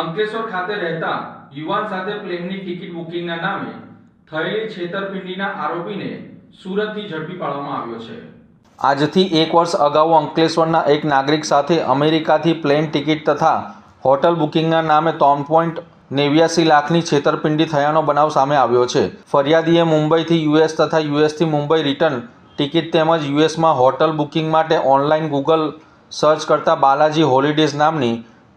અંકલેશ્વર ખાતે રહેતા યુવાન સાથે પ્લેનની ટિકિટ બુકિંગના નામે થયેલી છેતરપિંડીના આરોપીને સુરતથી ઝડપી પાડવામાં આવ્યો છે। આજથી 1 વર્ષ અગાઉ અંકલેશ્વરના એક નાગરિક સાથે અમેરિકાથી પ્લેન ટિકિટ તથા હોટલ બુકિંગના નામે 3.89 લાખની છેતરપિંડી થયાનો બનાવ સામે આવ્યો છે। ફરિયાદીએ મુંબઈથી યુએસ તથા યુએસથી મુંબઈ રિટર્ન ટિકિટ તેમજ યુએસમાં હોટલ બુકિંગ માટે ઓનલાઈન ગૂગલ સર્ચ કરતા બાલાજી હોલિડેઝ નામની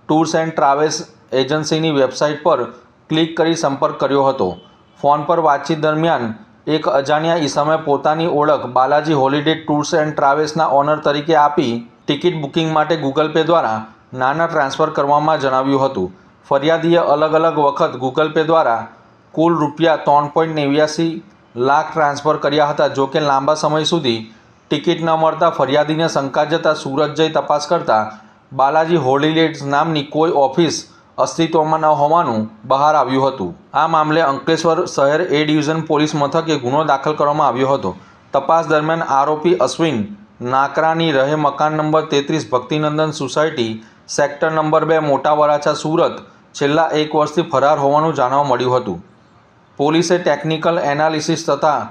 ટૂર્સ એન્ડ ટ્રાવેલ્સ એજન્સીની વેબસાઇટ પર ક્લિક કરી સંપર્ક કર્યો હતો। ફોન પર વાતચીત દરમિયાન એક અજાણ્યા ઈસમે પોતાની ઓળખ બાલાજી હોલિડે ટૂર્સ એન્ડ ટ્રાવેલ્સના ઓનર તરીકે આપી ટિકિટ બુકિંગ માટે ગૂગલ પે દ્વારા નાણાં ટ્રાન્સફર કરવામાં જણાવ્યું હતું। ફરિયાદીએ અલગ અલગ વખત ગૂગલ પે દ્વારા કુલ રૂપિયા 3.89 લાખ ટ્રાન્સફર કર્યા હતા। જો કે લાંબા સમય સુધી ટિકિટ ન મળતા ફરિયાદીને શંકા જતાં સુરત જઈ તપાસ કરતા બાલાજી હોલિડેઝ નામની કોઈ ઓફિસ અસ્તિત્વમાં ન હોવાનું બહાર આવ્યું હતું। આ મામલે અંકલેશ્વર શહેર એ ડિવિઝન પોલીસ મથકે ગુનો દાખલ કરવામાં આવ્યો હતો। તપાસ દરમિયાન આરોપી અશ્વિન નાકરાની રહે મકાન નંબર 33 ભક્તિનંદન સોસાયટી સેક્ટર નંબર 2 મોટા વરાછા સુરત છેલ્લા 1 વર્ષથી ફરાર હોવાનું જાણવા મળ્યું હતું। પોલીસે ટેકનિકલ એનાલિસિસ તથા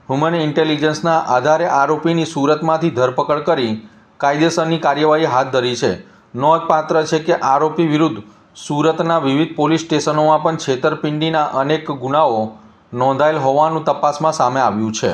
હ્યુમન ઇન્ટેલિજન્સના આધારે આરોપીની સુરતમાંથી ધરપકડ કરી કાયદેસરની કાર્યવાહી હાથ ધરી છે। નોંધપાત્ર છે કે આરોપી વિરુદ્ધ સુરતના વિવિધ પોલીસ સ્ટેશનોમાં પણ છેતરપિંડીના અનેક ગુનાઓ નોંધાયેલ હોવાનું તપાસમાં સામે આવ્યું છે।